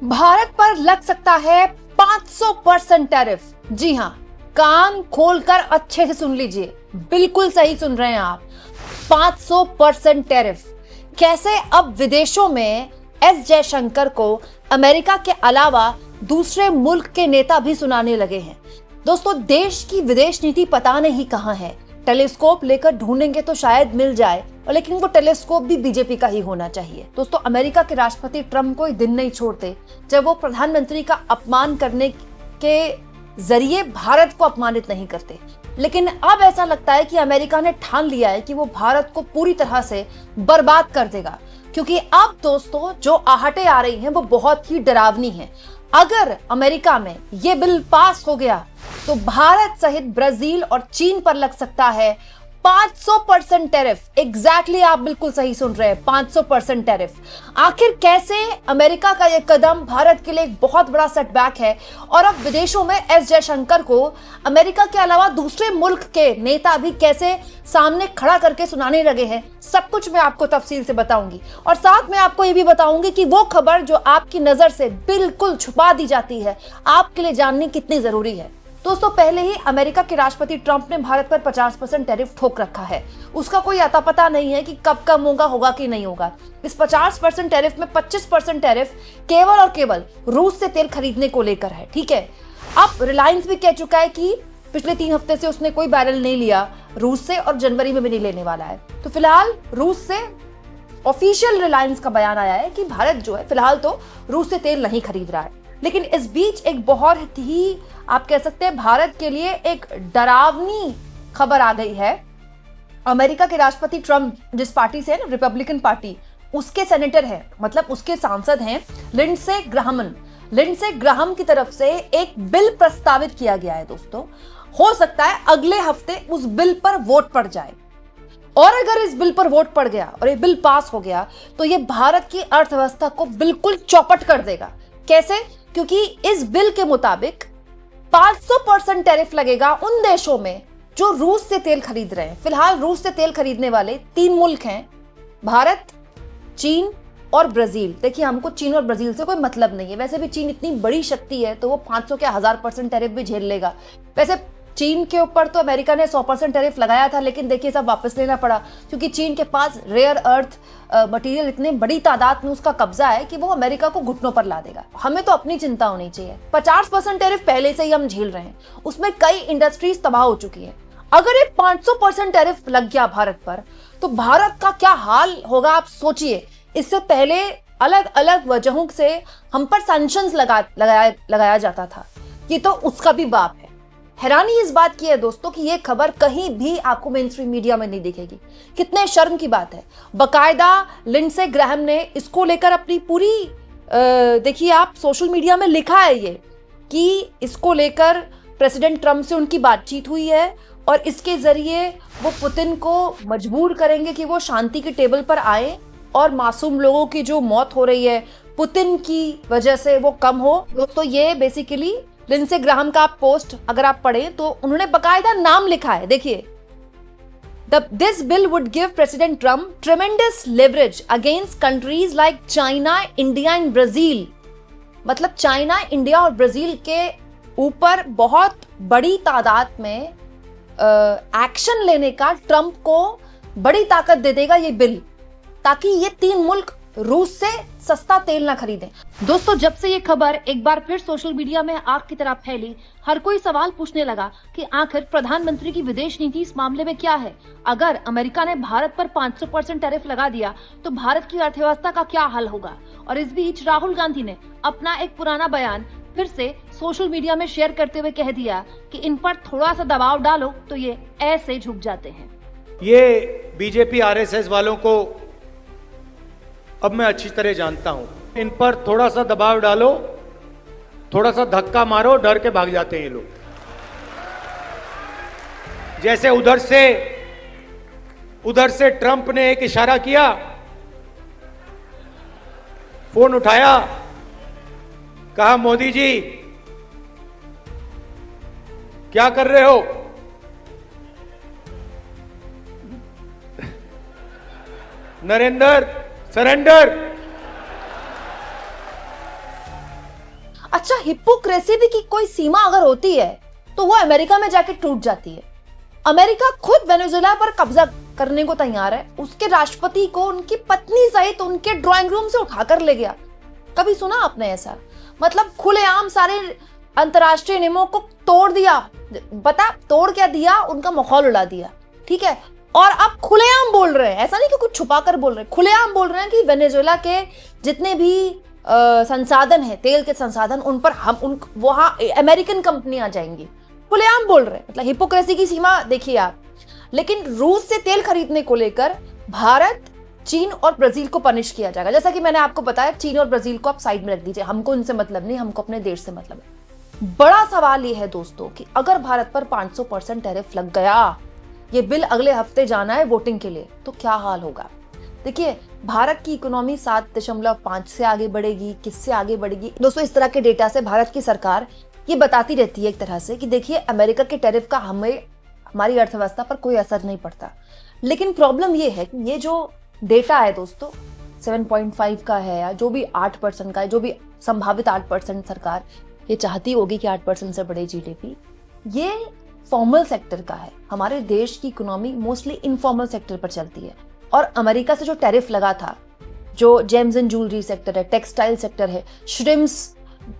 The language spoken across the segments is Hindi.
भारत पर लग सकता है 500% टैरिफ। जी हां, कान खोलकर अच्छे से सुन लीजिए, बिल्कुल सही सुन रहे हैं आप। 500% टैरिफ। कैसे अब विदेशों में एस जयशंकर को अमेरिका के अलावा दूसरे मुल्क के नेता भी सुनाने लगे हैं। दोस्तों, देश की विदेश नीति पता नहीं कहां है। टेलीस्कोप लेकर ढूंढेंगे तो शायद मिल जाए, लेकिन वो टेलीस्कोप भी बीजेपी का ही होना चाहिए। दोस्तों, अमेरिका के राष्ट्रपति ट्रंप कोई दिन नहीं छोड़ते जब वो प्रधानमंत्री का अपमान करने के जरिए भारत को अपमानित नहीं करते। लेकिन अब ऐसा लगता है कि अमेरिका ने ठान लिया है कि वो भारत को पूरी तरह से बर्बाद कर देगा, क्योंकि अब दोस्तों जो आहटें आ रही हैं वो बहुत ही डरावनी हैं। अगर अमेरिका में ये बिल पास हो गया तो भारत सहित ब्राजील और चीन पर लग सकता है 500% टैरिफ। एग्जैक्टली, आप बिल्कुल सही सुन रहे हैं, 500% टैरिफ। आखिर कैसे अमेरिका का यह कदम भारत के लिए एक बहुत बड़ा सेटबैक है और अब विदेशों में एस जयशंकर को अमेरिका के अलावा दूसरे मुल्क के नेता भी कैसे सामने खड़ा करके सुनाने लगे हैं, सब कुछ मैं आपको तफसील से बताऊंगी। और साथ में आपको यह भी बताऊंगी कि वो खबर जो आपकी नजर से बिल्कुल छुपा दी जाती है, आपके लिए जाननी कितनी जरूरी है। दोस्तों, पहले ही अमेरिका के राष्ट्रपति ट्रंप ने भारत पर 50% टैरिफ ठोक रखा है। उसका कोई अता पता नहीं है कि कब कम होगा कि नहीं होगा। इस 50% टैरिफ में 25% टैरिफ केवल और केवल रूस से तेल खरीदने को लेकर है। ठीक है, अब रिलायंस भी कह चुका है कि पिछले 3 हफ्ते से उसने कोई बैरल नहीं लिया रूस से और जनवरी में भी नहीं लेने वाला है। तो फिलहाल रूस से ऑफिशियल रिलायंस का बयान आया है कि भारत जो है फिलहाल तो रूस से तेल नहीं खरीद रहा है। लेकिन इस बीच एक बहुत ही, आप कह सकते हैं, भारत के लिए एक डरावनी खबर आ गई है। अमेरिका के राष्ट्रपति ट्रंप जिस पार्टी से है ना, रिपब्लिकन पार्टी, उसके सेनेटर है, मतलब उसके सांसद हैं लिंडसे ग्राहम की तरफ से एक बिल प्रस्तावित किया गया है। दोस्तों, हो सकता है अगले हफ्ते उस बिल पर वोट पड़ जाए, और अगर इस बिल पर वोट पड़ गया और ये बिल पास हो गया तो ये भारत की अर्थव्यवस्था को बिल्कुल चौपट कर देगा। कैसे? क्योंकि इस बिल के मुताबिक 500% टैरिफ लगेगा उन देशों में जो रूस से तेल खरीद रहे हैं। फिलहाल रूस से तेल खरीदने वाले 3 मुल्क हैं, भारत, चीन और ब्राजील। देखिए, हमको चीन और ब्राजील से कोई मतलब नहीं है। वैसे भी चीन इतनी बड़ी शक्ति है तो वो 500 क्या 1000% टैरिफ भी झेल लेगा। वैसे चीन के ऊपर तो अमेरिका ने 100% टैरिफ लगाया था, लेकिन देखिए सब वापस लेना पड़ा, क्योंकि चीन के पास रेयर अर्थ मटेरियल इतने बड़ी तादाद में उसका कब्जा है कि वो अमेरिका को घुटनों पर ला देगा। हमें तो अपनी चिंता होनी चाहिए। 50% टैरिफ पहले से ही हम झेल रहे हैं, उसमें कई इंडस्ट्रीज तबाह हो चुकी है। अगर ये 500% टैरिफ लग गया भारत पर, तो भारत का क्या हाल होगा आप सोचिए। इससे पहले अलग अलग वजहों से हम पर सैंक्शंस लगाया जाता था, ये तो उसका भी बाप है। हैरानी इस बात की है दोस्तों कि ये खबर कहीं भी आपको मेनस्ट्रीम मीडिया में नहीं दिखेगी। कितने शर्म की बात है। बकायदा लिंडसे ग्राहम ने इसको लेकर अपनी पूरी देखिए आप सोशल मीडिया में लिखा है ये कि इसको लेकर प्रेसिडेंट ट्रंप से उनकी बातचीत हुई है और इसके जरिए वो पुतिन को मजबूर करेंगे कि वो शांति के टेबल पर आए और मासूम लोगों की जो मौत हो रही है पुतिन की वजह से वो कम हो। दोस्तों, ये बेसिकली लिंडसे ग्राहम का पोस्ट अगर आप पढ़ें तो उन्होंने बकायदा नाम लिखा है। देखिए, this bill would give president Trump ट्रेमेंडस leverage against countries like China, India and Brazil. मतलब चाइना, इंडिया और ब्राजील के ऊपर बहुत बड़ी तादाद में एक्शन लेने का ट्रंप को बड़ी ताकत दे देगा ये बिल, ताकि ये 3 मुल्क रूस से सस्ता तेल ना खरीदें। दोस्तों, जब से ये खबर एक बार फिर सोशल मीडिया में आग की तरह फैली, हर कोई सवाल पूछने लगा कि आखिर प्रधानमंत्री की विदेश नीति इस मामले में क्या है। अगर अमेरिका ने भारत पर 500% टैरिफ लगा दिया तो भारत की अर्थव्यवस्था का क्या हाल होगा। और इस बीच राहुल गांधी ने अपना एक पुराना बयान फिर से सोशल मीडिया में शेयर करते हुए कह दिया कि इन पर थोड़ा सा दबाव डालो तो ये ऐसे झुक जाते हैं। ये बीजेपी आरएसएस वालों को अब मैं अच्छी तरह जानता हूं। इन पर थोड़ा सा दबाव डालो, थोड़ा सा धक्का मारो, डर के भाग जाते हैं ये लोग। जैसे उधर से ट्रंप ने एक इशारा किया, फोन उठाया, कहा मोदी जी क्या कर रहे हो। नरेंद्र सरेंडर। अच्छा, हिपोक्रेसी भी की कोई सीमा अगर होती है तो वो अमेरिका में जाके टूट जाती है। अमेरिका खुद वेनेजुएला पर कब्जा करने को तैयार है, उसके राष्ट्रपति को उनकी पत्नी सहित उनके ड्राइंग रूम से उठाकर ले गया। कभी सुना आपने ऐसा? मतलब खुलेआम सारे अंतर्राष्ट्रीय नियमों को तोड़ दिया। बता तोड़ क्या दिया? उनका माहौल उड़ा दिया, ठीक है। और अब खुलेआम बोल रहे हैं, ऐसा नहीं कि कुछ छुपा कर बोल रहे हैं, खुलेआम बोल रहे हैं कि वेनेजुएला के जितने भी संसाधन है, तेल के संसाधन, उन पर हम वहां अमेरिकन कंपनियां जाएंगी। खुलेआम बोल रहे हैं, मतलब हिपोक्रेसी की सीमा देखिए आप। लेकिन रूस से तेल खरीदने को लेकर भारत, चीन और ब्राजील को पनिश किया जाएगा। जैसा कि मैंने आपको बताया, चीन और ब्राजील को आप साइड में रख दीजिए, हमको उनसे मतलब नहीं, हमको अपने देश से मतलब है। बड़ा सवाल यह है दोस्तों कि अगर भारत पर 500% टैरिफ लग गया, ये बिल अगले हफ्ते जाना है वोटिंग के लिए, तो क्या हाल होगा? देखिए, भारत की इकोनॉमी 7.5 से आगे बढ़ेगी, किससे आगे बढ़ेगी? दोस्तों, इस तरह के डेटा से भारत की सरकार ये बताती रहती है एक तरह से कि देखिए, अमेरिका के टैरिफ का हमारी अर्थव्यवस्था पर कोई असर नहीं पड़ता। लेकिन प्रॉब्लम ये है कि ये जो डेटा है दोस्तों 7.5 का है, या जो भी 8% का है, जो भी संभावित 8% सरकार ये चाहती होगी कि 8% से बढ़े जीडीपी, ये फॉर्मल सेक्टर का है। हमारे देश की इकोनॉमी मोस्टली इनफॉर्मल सेक्टर पर चलती है। और अमेरिका से जो टैरिफ लगा था, जो जेम्स एंड ज्वेलरी सेक्टर है, टेक्सटाइल सेक्टर है, श्रिम्स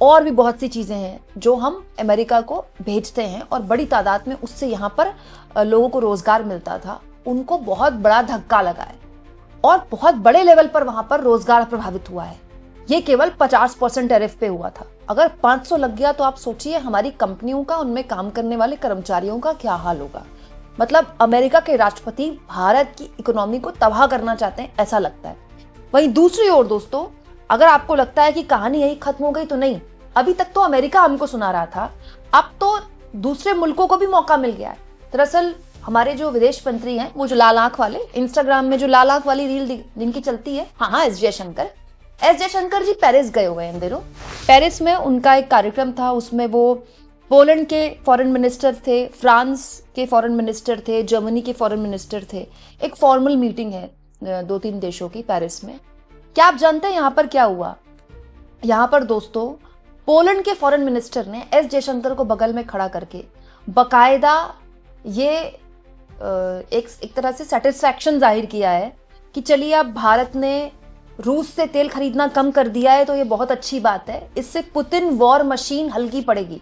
और भी बहुत सी चीजें हैं जो हम अमेरिका को भेजते हैं और बड़ी तादाद में उससे यहाँ पर लोगों को रोजगार मिलता था, उनको बहुत बड़ा धक्का लगा है और बहुत बड़े लेवल पर वहां पर रोजगार प्रभावित हुआ है। ये केवल 50% टैरिफ पे हुआ था। अगर 500 लग गया तो आप सोचिए हमारी कंपनियों का, उनमें काम करने वाले कर्मचारियों का क्या हाल होगा। मतलब अमेरिका के राष्ट्रपति भारत की इकोनॉमी को तबाह करना चाहते हैं, ऐसा लगता है। वहीं दूसरी ओर दोस्तों, अगर आपको लगता है कि कहानी यही खत्म हो गई, तो नहीं, अभी तक तो अमेरिका हमको सुना रहा था, अब तो दूसरे मुल्कों को भी मौका मिल गया है। दरअसल हमारे जो विदेश मंत्री हैं, वो जो लाल आंख वाले, इंस्टाग्राम में जो लाल आंख वाली रील जिनकी चलती है, हाँ, एस जयशंकर जी पेरिस गए हुए हैं इन दिनों। पेरिस में उनका एक कार्यक्रम था, उसमें वो पोलैंड के फॉरेन मिनिस्टर थे, फ्रांस के फॉरेन मिनिस्टर थे, जर्मनी के फॉरेन मिनिस्टर थे। एक फॉर्मल मीटिंग है 2-3 देशों की पेरिस में। क्या आप जानते हैं यहाँ पर क्या हुआ? यहाँ पर दोस्तों पोलैंड के फॉरेन मिनिस्टर ने एस जयशंकर को बगल में खड़ा करके बकायदा ये एक तरह से सेटिस्फैक्शन जाहिर किया है कि चलिए अब भारत ने रूस से तेल खरीदना कम कर दिया है तो ये बहुत अच्छी बात है, इससे पुतिन वॉर मशीन हल्की पड़ेगी।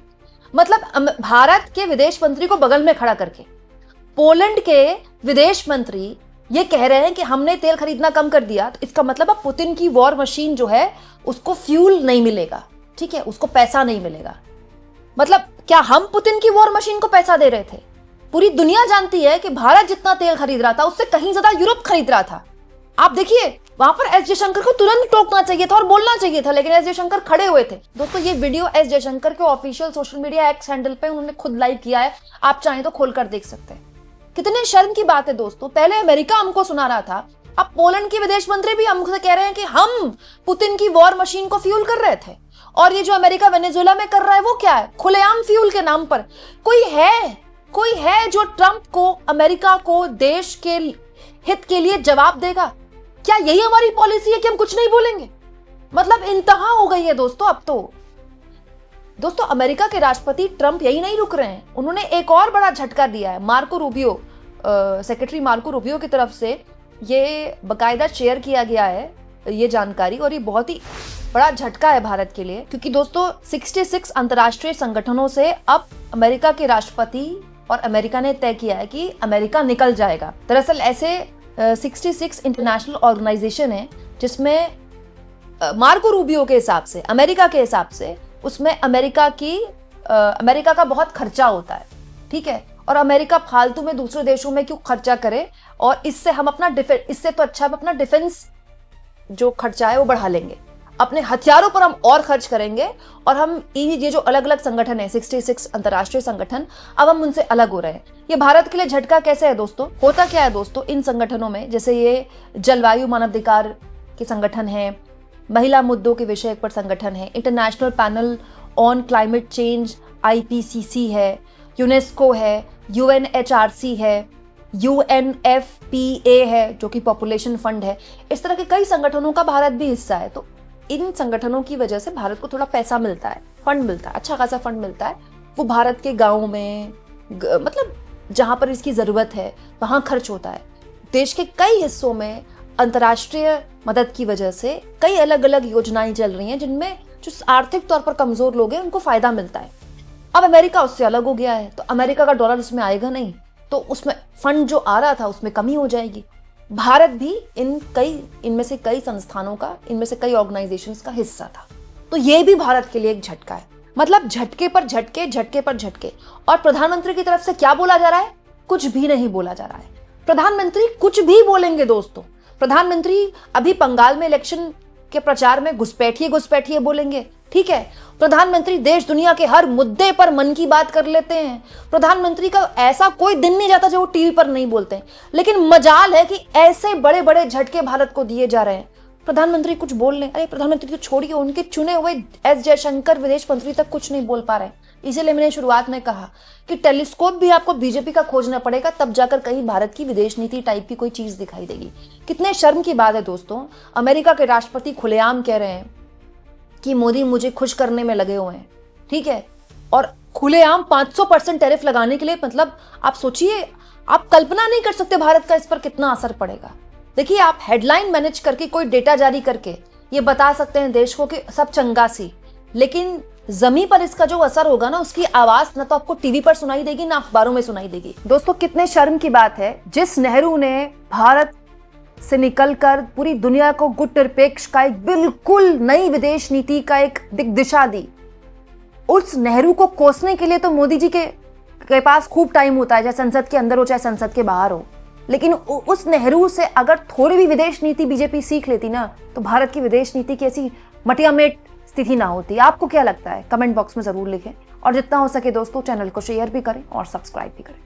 मतलब भारत के विदेश मंत्री को बगल में खड़ा करके पोलैंड के विदेश मंत्री ये कह रहे हैं कि हमने तेल खरीदना कम कर दिया, तो इसका मतलब अब पुतिन की वॉर मशीन जो है उसको फ्यूल नहीं मिलेगा, ठीक है, उसको पैसा नहीं मिलेगा। मतलब क्या हम पुतिन की वॉर मशीन को पैसा दे रहे थे? पूरी दुनिया जानती है कि भारत जितना तेल खरीद रहा था उससे कहीं ज्यादा यूरोप खरीद रहा था। आप देखिए, वहां पर एस जयशंकर को तुरंत टोकना चाहिए था और बोलना चाहिए था, लेकिन एस जयशंकर खड़े हुए थे। दोस्तों, ये वीडियो एस जयशंकर के official social media x handle पे उन्होंने खुद लाइव किया है, आप चाहें तो खोलकर देख सकते हैं। कितने शर्म की बात है दोस्तों, पहले अमेरिका हमको सुना रहा था, अब पोलैंड के विदेश मंत्री भी हमसे कह रहे हैं कि हम पुतिन की वॉर मशीन को फ्यूल कर रहे थे। और ये जो अमेरिका वेनेजुएला में कर रहा है वो क्या है? खुलेआम फ्यूल के नाम पर। कोई है जो ट्रंप को, अमेरिका को देश के हित के लिए जवाब देगा? क्या यही हमारी पॉलिसी है कि हम कुछ नहीं बोलेंगे? मतलब इंतहा हो गई है दोस्तों अब तो। दोस्तों, अमेरिका के राष्ट्रपति ट्रंप यही नहीं रुक रहे हैं, उन्होंने एक और बड़ा झटका दिया है। Marco Rubio, secretary Marco Rubio की तरफ से ये बकायदा शेयर किया गया है ये जानकारी, और ये बहुत ही बड़ा झटका है भारत के लिए, क्योंकि दोस्तों 66 अंतर्राष्ट्रीय संगठनों से अब अमेरिका के राष्ट्रपति और अमेरिका ने तय किया है कि अमेरिका निकल जाएगा। दरअसल ऐसे 66 इंटरनेशनल ऑर्गेनाइजेशन है जिसमें मार्को रूबियो के हिसाब से, अमेरिका के हिसाब से, उसमें अमेरिका का बहुत खर्चा होता है, ठीक है, और अमेरिका फालतू में दूसरे देशों में क्यों खर्चा करे, और इससे हम अपना इससे तो अच्छा हम अपना डिफेंस जो खर्चा है वो बढ़ा लेंगे, अपने हथियारों पर हम और खर्च करेंगे, और हम ये जो अलग अलग संगठन है 66 अंतर्राष्ट्रीय संगठन, अब हम उनसे अलग हो रहे हैं। ये भारत के लिए झटका कैसे है दोस्तों? होता क्या है दोस्तों, इन संगठनों में जैसे ये जलवायु मानवाधिकार के संगठन है, महिला मुद्दों के विषय पर संगठन है, international panel on climate change IPCC है, यूनेस्को है, UNHRC है, UNFPA है जो कि पॉपुलेशन फंड है, इस तरह के कई संगठनों का भारत भी हिस्सा है। तो इन संगठनों की वजह से भारत को थोड़ा पैसा मिलता है, फंड मिलता है, अच्छा खासा फंड मिलता है। वो भारत के गाँव में मतलब जहाँ पर इसकी ज़रूरत है वहाँ खर्च होता है। देश के कई हिस्सों में अंतर्राष्ट्रीय मदद की वजह से कई अलग अलग योजनाएं चल रही हैं जिनमें जो आर्थिक तौर पर कमज़ोर लोग हैं उनको फ़ायदा मिलता है। अब अमेरिका उससे अलग हो गया है, तो अमेरिका का डॉलर उसमें आएगा नहीं, तो उसमें फंड जो आ रहा था उसमें कमी हो जाएगी। भारत भी इनमें से कई संस्थानों का, इनमें से कई ऑर्गेनाइजेशंस का हिस्सा था। तो ये भी भारत के लिए एक झटका है, मतलब झटके पर झटके, झटके पर झटके। और प्रधानमंत्री की तरफ से क्या बोला जा रहा है? कुछ भी नहीं बोला जा रहा है। प्रधानमंत्री कुछ भी बोलेंगे दोस्तों। प्रधानमंत्री अभी बंगाल में इलेक्शन के प्रचार में घुसपैठिए बोलेंगे, ठीक है। प्रधानमंत्री देश दुनिया के हर मुद्दे पर मन की बात कर लेते हैं। प्रधानमंत्री का ऐसा कोई दिन नहीं जाता जो वो टीवी पर नहीं बोलते हैं। लेकिन मजाल है कि ऐसे बड़े बड़े झटके भारत को दिए जा रहे हैं, प्रधानमंत्री कुछ बोल लें। अरे प्रधानमंत्री तो छोड़िए, उनके चुने हुए एस जयशंकर विदेश मंत्री तक कुछ नहीं बोल पा रहे। इसीलिए मैंने शुरुआत में कहा कि टेलीस्कोप भी आपको बीजेपी का खोजना पड़ेगा, तब जाकर कहीं भारत की विदेश नीति टाइप की कोई चीज दिखाई देगी। कितने शर्म की बात है दोस्तों, अमेरिका के राष्ट्रपति खुलेआम कह रहे हैं कि मोदी मुझे खुश करने में लगे हुए हैं, ठीक है। और खुलेआम 500% टैरिफ लगाने के लिए, मतलब आप सोचिए, आप कल्पना नहीं कर सकते भारत का इस पर कितना असर पड़ेगा। देखिए, आप हेडलाइन मैनेज करके, कोई डेटा जारी करके ये बता सकते हैं देश को कि सब चंगा सी, लेकिन जमीन पर इसका जो असर होगा ना, उसकी आवाज ना तो आपको टीवी पर सुनाई देगी ना अखबारों में सुनाई देगी। दोस्तों, कितने शर्म की बात है, जिस नेहरू ने भारत से निकलकर पूरी दुनिया को गुटनिरपेक्ष का एक बिल्कुल नई विदेश नीति का एक दिशा दी, उस नेहरू को कोसने के लिए तो मोदी जी के पास खूब टाइम होता है, चाहे संसद के अंदर हो चाहे संसद के बाहर हो। लेकिन उस नेहरू से अगर थोड़ी भी विदेश नीति बीजेपी सीख लेती ना, तो भारत की विदेश नीति की ऐसी मटियामेट स्थिति ना होती। आपको क्या लगता है? कमेंट बॉक्स में जरूर लिखें, और जितना हो सके दोस्तों चैनल को शेयर भी करें और सब्सक्राइब भी करें।